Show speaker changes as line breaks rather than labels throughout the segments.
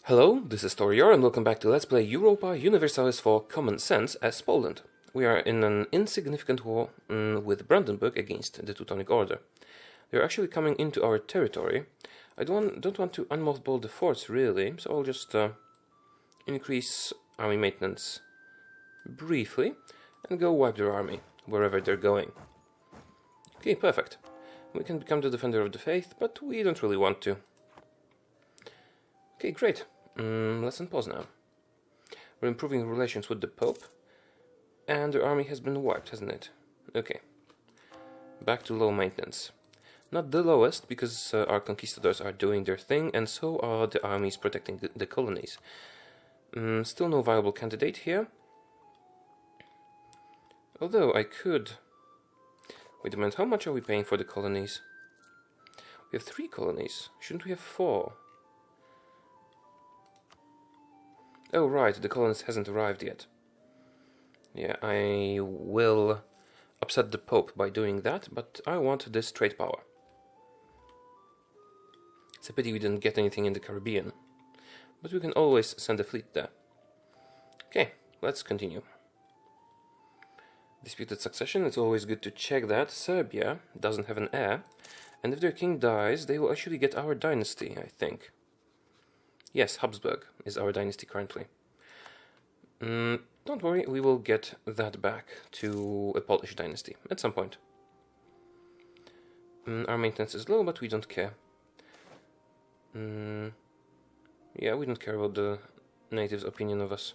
Hello, this is Taureor and welcome back to Let's Play Europa Universalis IV Common Sense as Poland. We are in an insignificant war with Brandenburg against the Teutonic Order. They're actually coming into our territory. I don't want to unmothball the forts really, so I'll just increase army maintenance briefly and go wipe their army wherever they're going. Okay, perfect. We can become the defender of the faith, but we don't really want to. Okay, great. Let's unpause now. We're improving relations with the Pope, and the army has been wiped, hasn't it? Okay. Back to low maintenance. Not the lowest, because our conquistadors are doing their thing, and so are the armies protecting the colonies. Still no viable candidate here. Although I could... Wait a minute, how much are we paying for the colonies? We have 3 colonies. Shouldn't we have 4? Oh right, the colonist hasn't arrived yet. Yeah, I will upset the Pope by doing that, but I want this trade power. It's a pity we didn't get anything in the Caribbean, but we can always send a fleet there. Okay, let's continue. Disputed succession, it's always good to check that. Serbia doesn't have an heir, and if their king dies, they will actually get our dynasty, I think. Yes, Habsburg is our dynasty currently. Don't worry, we will get that back to a Polish dynasty at some point. Our maintenance is low, but we don't care. Yeah, we don't care about the natives' opinion of us.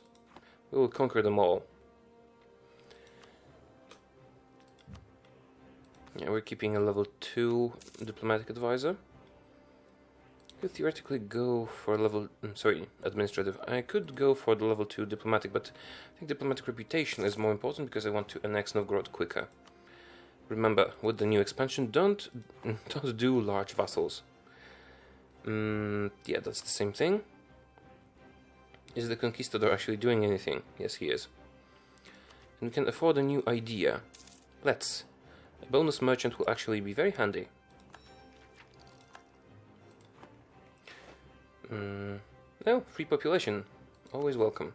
We will conquer them all. Yeah, we're keeping a level 2 diplomatic advisor. Could theoretically go for level... administrative. I could go for the level 2 diplomatic, but I think diplomatic reputation is more important because I want to annex Novgorod quicker. Remember, with the new expansion, don't do large vassals. Yeah, that's the same thing. Is the conquistador actually doing anything? Yes, he is. And we can afford a new idea. Let's. A bonus merchant will actually be very handy. No, free population. Always welcome.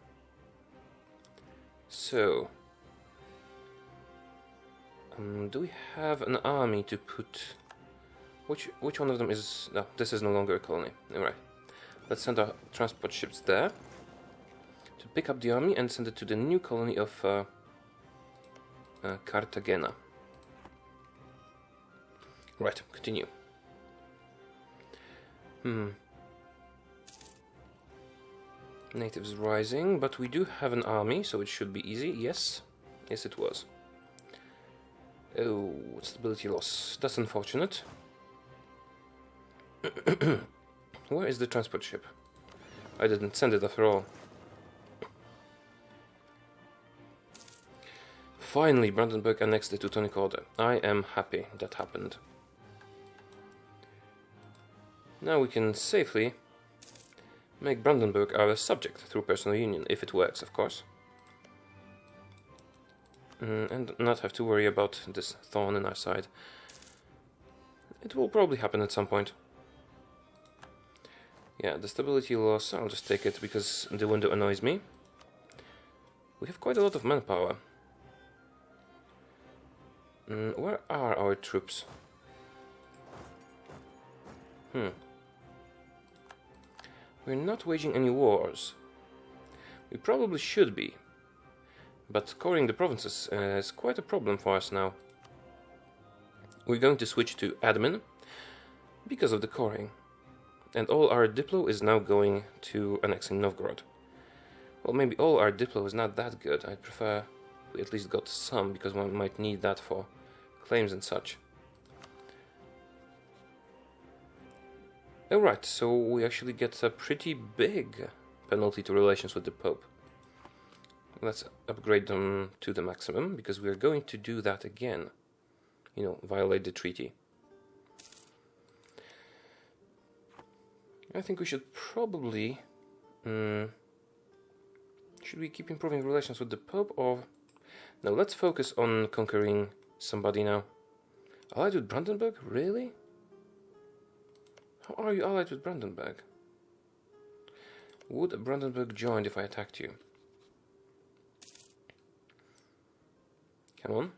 So... do we have an army to put... Which one of them is... No, this is no longer a colony. Alright. Let's send our transport ships there to pick up the army and send it to the new colony of Cartagena. Right, continue. Natives rising, but we do have an army, so it should be easy. Yes. Yes, it was. Oh, stability loss. That's unfortunate. Where is the transport ship? I didn't send it after all. Finally, Brandenburg annexed the Teutonic Order. I am happy that happened. Now we can safely make Brandenburg our subject through personal union, if it works, of course. And not have to worry about this thorn in our side. It will probably happen at some point. Yeah, the stability loss, I'll just take it because the window annoys me. We have quite a lot of manpower. Where are our troops? We're not waging any wars. We probably should be. But coring the provinces is quite a problem for us now. We're going to switch to admin because of the coring. And all our Diplo is now going to annexing Novgorod. Well, maybe all our Diplo is not that good. I prefer we at least got some, because one might need that for claims and such. Alright, so we actually get a pretty big penalty to relations with the Pope. Let's upgrade them to the maximum, because we're going to do that again. You know, violate the treaty. I think we should probably... should we keep improving relations with the Pope, or... No, let's focus on conquering somebody now. Allied with Brandenburg? Really? How are you allied with Brandenburg? Would Brandenburg join if I attacked you? Come on.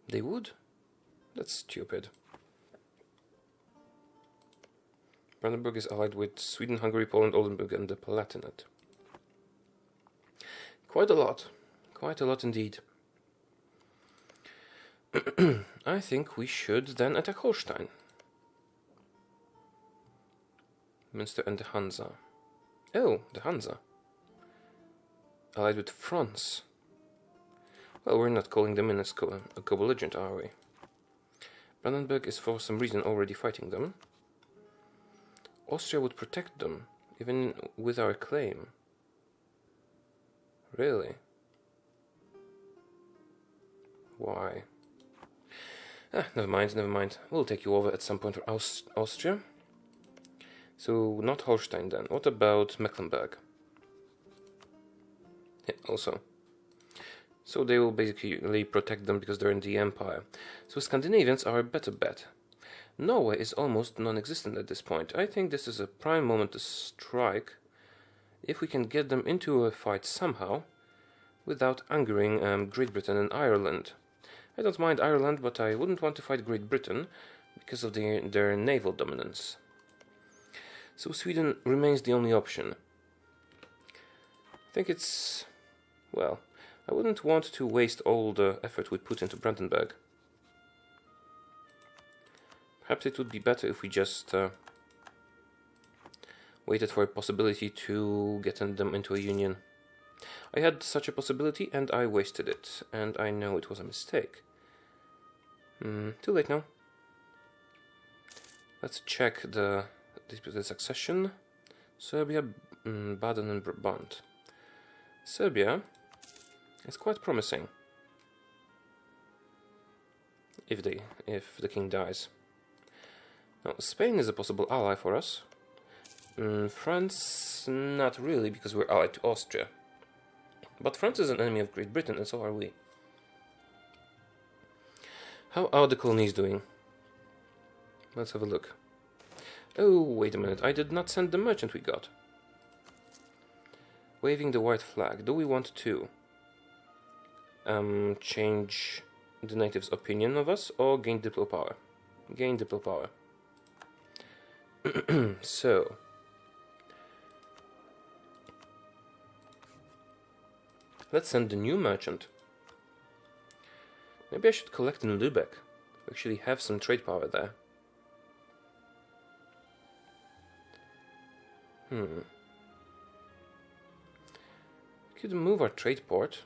They would? That's stupid. Brandenburg is allied with Sweden, Hungary, Poland, Oldenburg, and the Palatinate. Quite a lot. Quite a lot indeed. I think we should then attack Holstein. Münster and the Hansa. Oh, the Hansa. Allied with France. Well, we're not calling them in as a co-belligerent, are we? Brandenburg is for some reason already fighting them. Austria would protect them, even with our claim. Really? Why? Never mind, never mind. We'll take you over at some point for Austria. So, not Holstein then. What about Mecklenburg? Yeah, also. So they will basically protect them because they're in the Empire. So Scandinavians are a better bet. Norway is almost non-existent at this point. I think this is a prime moment to strike if we can get them into a fight somehow without angering Great Britain and Ireland. I don't mind Ireland, but I wouldn't want to fight Great Britain because of their naval dominance. So Sweden remains the only option. I think it's... well, I wouldn't want to waste all the effort we put into Brandenburg. Perhaps it would be better if we just waited for a possibility to get them into a union. I had such a possibility and I wasted it, and I know it was a mistake. Too late now. Let's check the disputed succession. Serbia, Baden and Brabant. Serbia is quite promising. If the king dies. Now, Spain is a possible ally for us. France, not really, because we're allied to Austria. But France is an enemy of Great Britain, and so are we. How are the colonies doing? Let's have a look. Oh, wait a minute, I did not send the merchant we got. Waving the white flag. Do we want to change the natives' opinion of us or gain diplo power? Gain diplo power. So, let's send the new merchant. Maybe I should collect in Lübeck. We actually have some trade power there. Could move our trade port.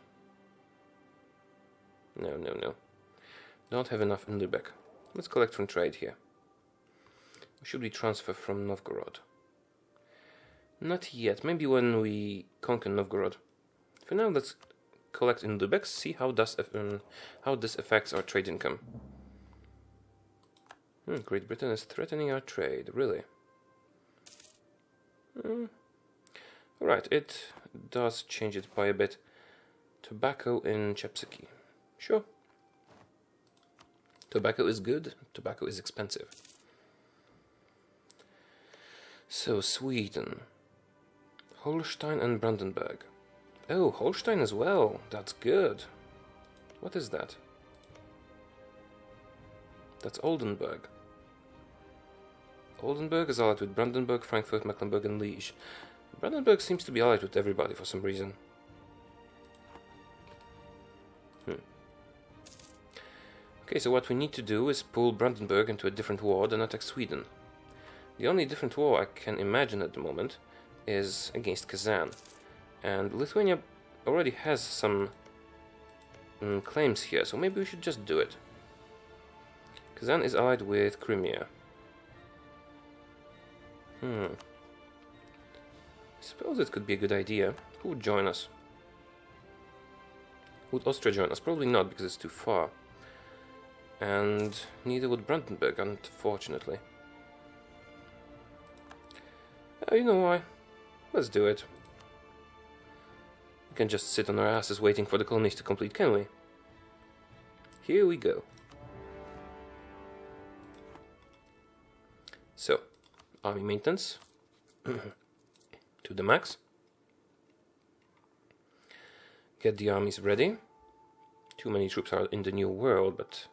No. Don't have enough in Lübeck. Let's collect from trade here. Or should we transfer from Novgorod? Not yet. Maybe when we conquer Novgorod. For now, let's collect in Lübeck. See how this affects our trade income. Great Britain is threatening our trade. Really? Alright, it does change it by a bit. Tobacco in Chepsiki. Sure. Tobacco is good, tobacco is expensive. So, Sweden. Holstein and Brandenburg. Oh, Holstein as well. That's good. What is that? That's Oldenburg. Oldenburg is allied with Brandenburg, Frankfurt, Mecklenburg and Liège. Brandenburg seems to be allied with everybody for some reason. Okay, so what we need to do is pull Brandenburg into a different war than attack Sweden. The only different war I can imagine at the moment is against Kazan. And Lithuania already has some claims here, so maybe we should just do it. Kazan is allied with Crimea. I suppose it could be a good idea. Who would join us? Would Austria join us? Probably not, because it's too far. And neither would Brandenburg, unfortunately. You know why? Let's do it. We can just sit on our asses waiting for the colonies to complete, can we? Here we go. So, army maintenance, to the max. Get the armies ready. Too many troops are in the New World, but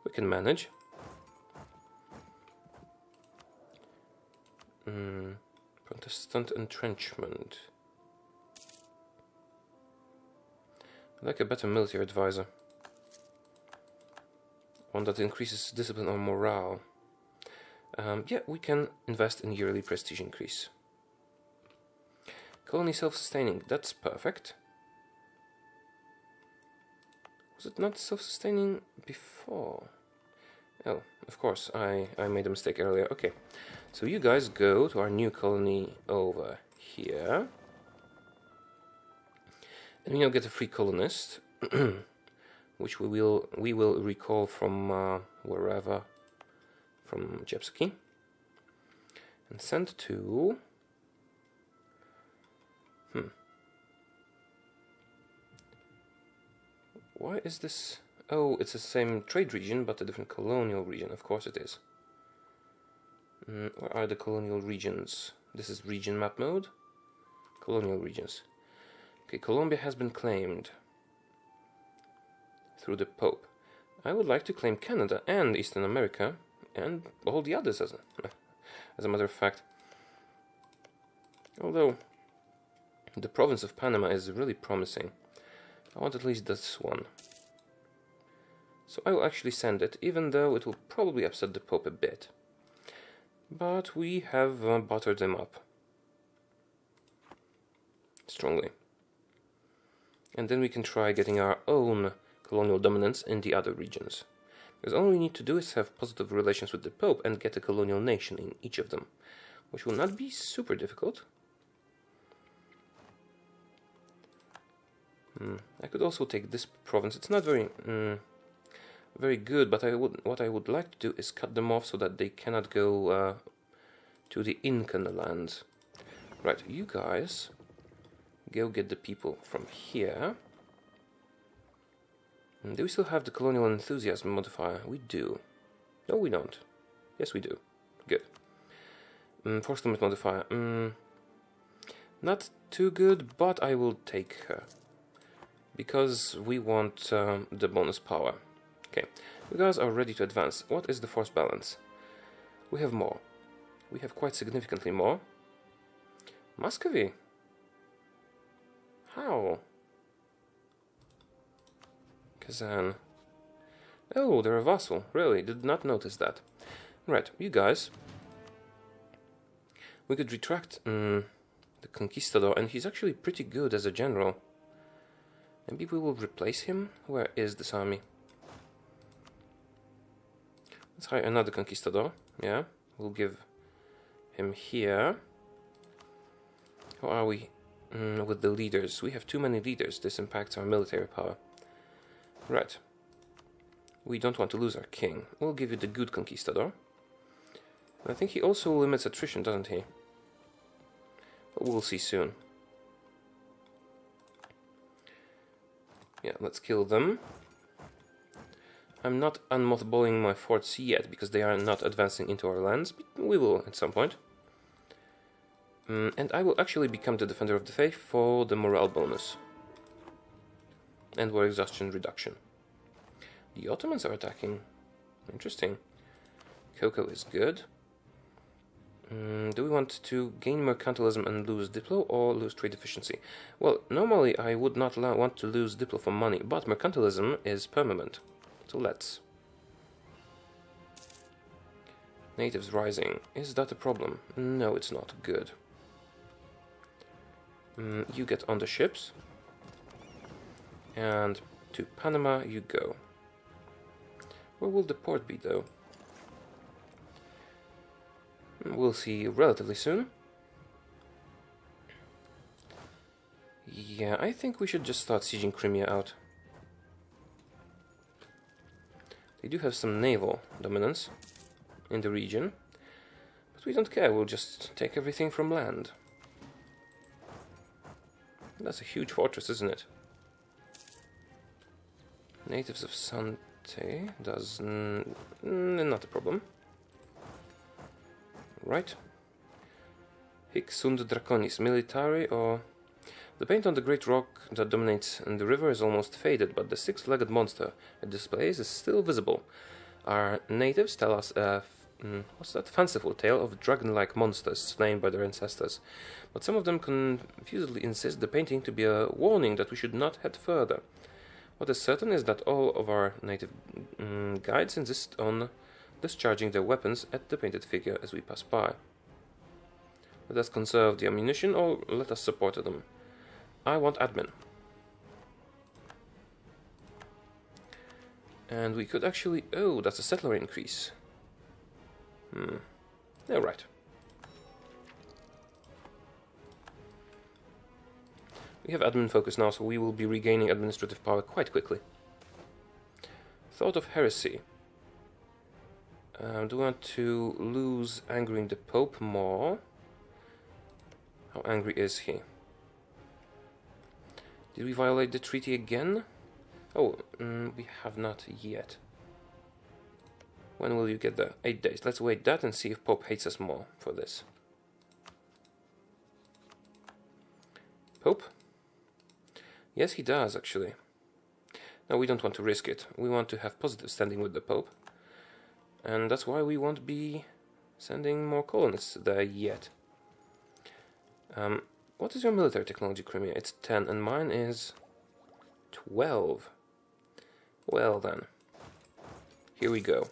we can manage. Protestant entrenchment. I'd like a better military advisor. One that increases discipline or morale. Yeah, we can invest in yearly prestige increase. Colony self-sustaining, that's perfect. Was it not self-sustaining before? Oh, of course, I made a mistake earlier. Okay, so you guys go to our new colony over here. And we now get a free colonist, which we will recall from wherever, from Jepsaki, and send to... Why is this... Oh, it's the same trade region, but a different colonial region. Of course it is. Where are the colonial regions? This is region map mode. Colonial regions. Okay, Colombia has been claimed through the Pope. I would like to claim Canada and Eastern America and all the others as a matter of fact. Although the province of Panama is really promising. I want at least this one. So I will actually send it, even though it will probably upset the Pope a bit. But we have buttered him up strongly. And then we can try getting our own colonial dominance in the other regions. Because all we need to do is have positive relations with the Pope and get a colonial nation in each of them, which will not be super difficult. I could also take this province. It's not very good, but what I would like to do is cut them off so that they cannot go to the Incan lands. Right, you guys go get the people from here. Do we still have the colonial enthusiasm modifier? We do. No, we don't. Yes, we do. Good. Force limit modifier. Not too good, but I will take her. Because we want the bonus power. Okay, you guys are ready to advance. What is the force balance? We have more. We have quite significantly more. Muscovy. How? Kazan. Oh, they're a vassal. Really, did not notice that. Right, you guys. We could retract the conquistador, and he's actually pretty good as a general. Maybe we will replace him? Where is this army? Let's hire another conquistador. Yeah, we'll give him here. How are we with the leaders? We have too many leaders. This impacts our military power. Right. We don't want to lose our king. We'll give you the good conquistador. I think he also limits attrition, doesn't he? But we'll see soon. Yeah, let's kill them. I'm not unmothballing my forts yet, because they are not advancing into our lands, but we will at some point. And I will actually become the Defender of the Faith for the morale bonus. And war exhaustion reduction. The Ottomans are attacking. Interesting. Cocoa is good. Do we want to gain mercantilism and lose Diplo, or lose trade efficiency? Well, normally I would not want to lose Diplo for money, but mercantilism is permanent. So let's. Natives rising. Is that a problem? No, it's not. Good. You get on the ships. And to Panama you go. Where will the port be, though? We'll see relatively soon. Yeah, I think we should just start sieging Crimea out. They do have some naval dominance in the region, but we don't care, we'll just take everything from land. That's a huge fortress, isn't it? Natives of Sante does not a problem. Right. Hic sunt draconis militari, or... The paint on the great rock that dominates the river is almost faded, but the six-legged monster it displays is still visible. Our natives tell us what's that fanciful tale of dragon-like monsters slain by their ancestors, but some of them confusedly insist the painting to be a warning that we should not head further. What is certain is that all of our native guides insist on discharging their weapons at the painted figure as we pass by. Let us conserve the ammunition, or let us support them. I want admin. And we could actually... Oh, that's a settler increase. Oh, right. We have admin focus now, so we will be regaining administrative power quite quickly. Thought of heresy. Do we want to lose angering the Pope more? How angry is he? Did we violate the treaty again? Oh, we have not yet. When will you get there? 8 days. Let's wait that and see if Pope hates us more for this. Pope? Yes, he does, actually. No, we don't want to risk it. We want to have positive standing with the Pope. And that's why we won't be sending more colonists there yet. What is your military technology, Crimea? It's 10, and mine is 12. Well then. Here we go.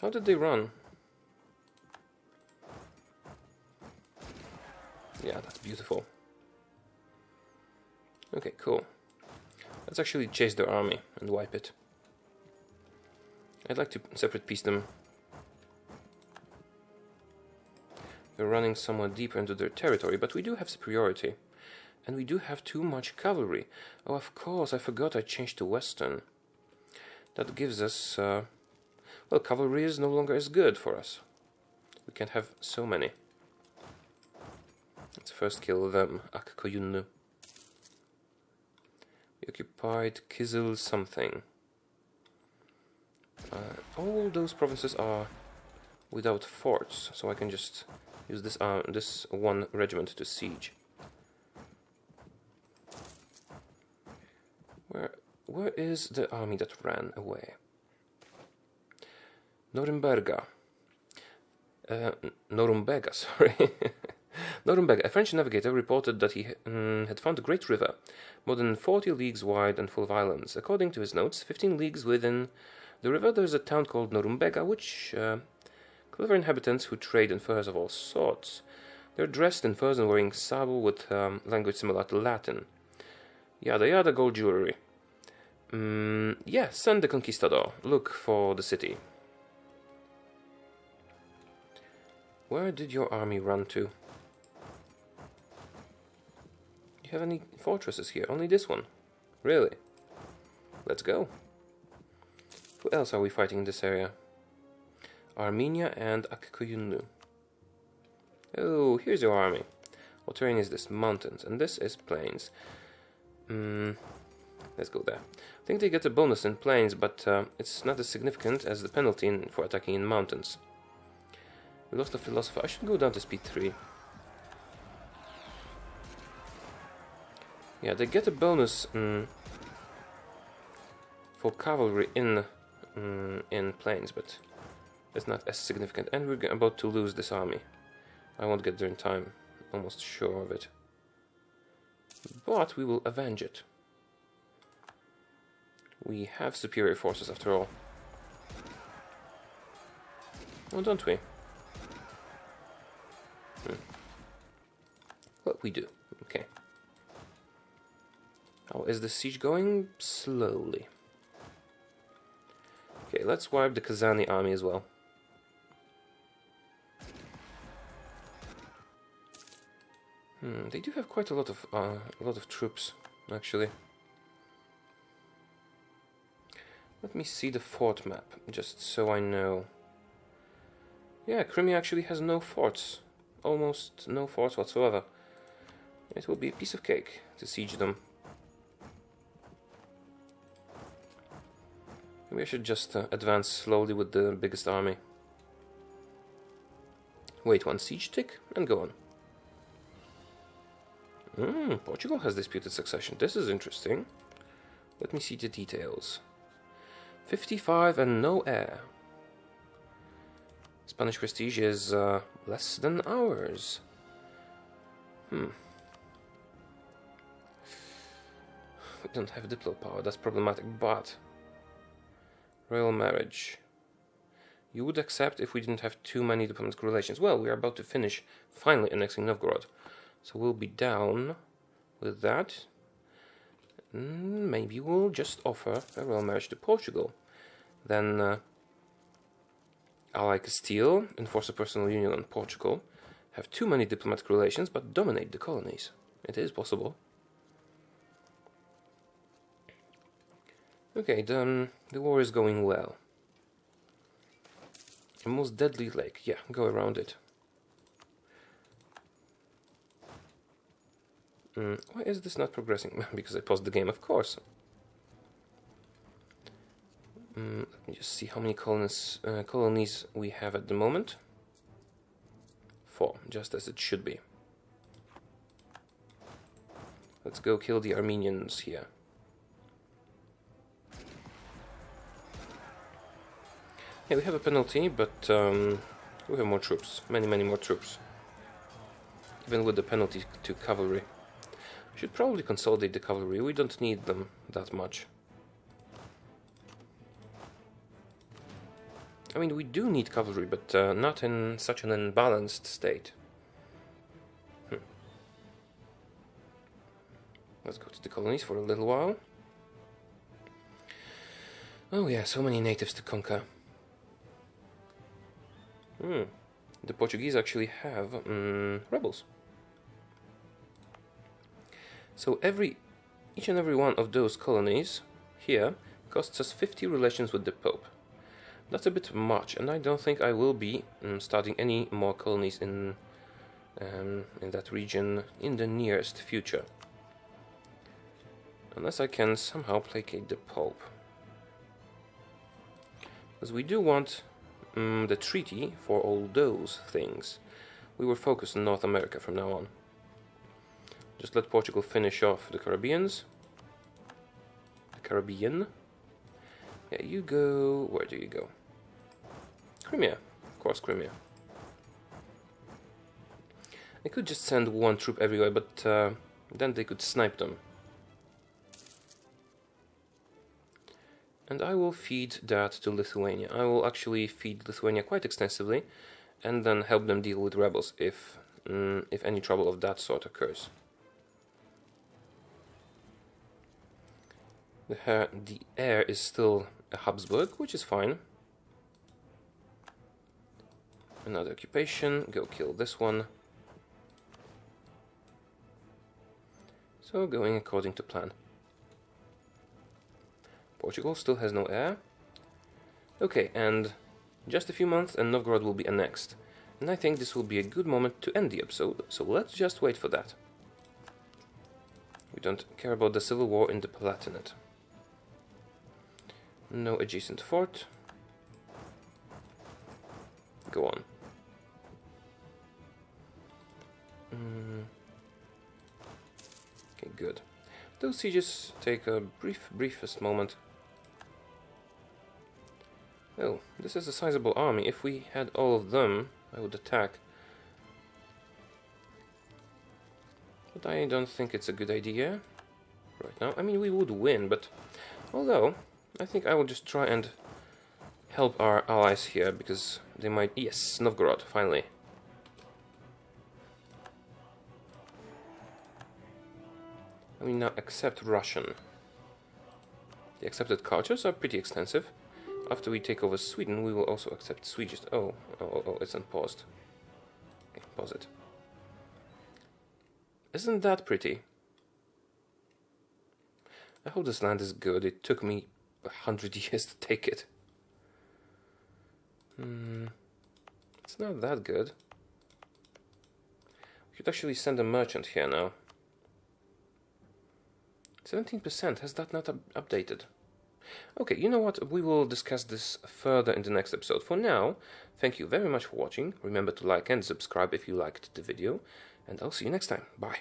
How did they run? Yeah, that's beautiful. Okay, cool. Let's actually chase their army and wipe it. I'd like to separate piece them. They're running somewhat deeper into their territory, but we do have superiority. And we do have too much cavalry. Oh, of course, I forgot I changed to Western. That gives us... well, cavalry is no longer as good for us. We can't have so many. Let's first kill them. Akkoyunnu. We occupied Kizil something. All those provinces are without forts, so I can just use this one regiment to siege. Where is the army that ran away? Norumbega, sorry. Norumbega, a French navigator, reported that he had found a great river, more than 40 leagues wide and full of islands. According to his notes, 15 leagues within the river there is a town called Norumbega, which clever inhabitants who trade in furs of all sorts. They're dressed in furs and wearing sable with language similar to Latin. Yada yada, gold jewelry. Yeah, send the conquistador. Look for the city. Where did your army run to? Do you have any fortresses here? Only this one. Really? Let's go. Who else are we fighting in this area? Armenia and Akkoyunnu. Oh, here's your army. What terrain is this? Mountains. And this is plains. Let's go there. I think they get a bonus in plains, but it's not as significant as the penalty for attacking in mountains. We lost a philosopher. I should go down to speed 3. Yeah, they get a bonus for cavalry in plains, but it's not as significant. And we're about to lose this army. I won't get there in time. Almost sure of it. But we will avenge it. We have superior forces after all. Oh, don't we? Well, we do. Okay. How is the siege going? Slowly. Okay, let's wipe the Kazani army as well. They do have quite a lot of troops, actually. Let me see the fort map, just so I know. Yeah, Crimea actually has no forts. Almost no forts whatsoever. It will be a piece of cake to siege them. Maybe I should just advance slowly with the biggest army. Wait one siege tick and go on. Portugal has disputed succession. This is interesting. Let me see the details. 55 and no heir. Spanish prestige is less than ours. We don't have diplo power, that's problematic, but... Royal marriage. You would accept if we didn't have too many diplomatic relations. Well, we are about to finish finally annexing Novgorod. So we'll be down with that. Maybe we'll just offer a royal marriage to Portugal. Then ally Castile, enforce a personal union on Portugal. Have too many diplomatic relations, but dominate the colonies. It is possible. Okay, the war is going well. A most deadly lake. Yeah, go around it. Why is this not progressing? Because I paused the game, of course. Let me just see how many colonies we have at the moment. 4, just as it should be. Let's go kill the Armenians here. Yeah, we have a penalty, but we have more troops. Many more troops. Even with the penalty to cavalry. We should probably consolidate the cavalry. We don't need them that much. I mean, we do need cavalry, but not in such an unbalanced state. Let's go to the colonies for a little while. Oh yeah, so many natives to conquer. The Portuguese actually have rebels. So each and every one of those colonies here costs us 50 relations with the Pope. That's a bit much, and I don't think I will be starting any more colonies in that region in the nearest future. Unless I can somehow placate the Pope. Because we do want the treaty for all those things. We were focused on North America from now on. Just let Portugal finish off the Caribbeans. The Caribbean. Yeah, you go... Where do you go? Crimea. Of course, Crimea. I could just send one troop everywhere, but then they could snipe them. And I will feed that to Lithuania. I will actually feed Lithuania quite extensively, and then help them deal with rebels if any trouble of that sort occurs. The heir is still a Habsburg, which is fine. Another occupation, go kill this one. So going according to plan. Portugal still has no heir. Okay, and just a few months and Novgorod will be annexed. And I think this will be a good moment to end the episode, so let's just wait for that. We don't care about the civil war in the Palatinate. No adjacent fort. Go on. Okay, good. Those sieges take a briefest moment. Oh, this is a sizable army. If we had all of them, I would attack. But I don't think it's a good idea right now. I mean, we would win, but although I think I will just try and help our allies here, because they might... Yes, Novgorod, finally. I mean, now accept Russian. The accepted cultures are pretty extensive. After we take over Sweden, we will also accept Swedish... Oh, it's unpaused. Okay, pause it. Isn't that pretty? I hope this land is good. It took me 100 years to take it. It's not that good. We should actually send a merchant here now. 17%, has that not updated? Okay, you know what? We will discuss this further in the next episode. For now, thank you very much for watching. Remember to like and subscribe if you liked the video, and I'll see you next time. Bye.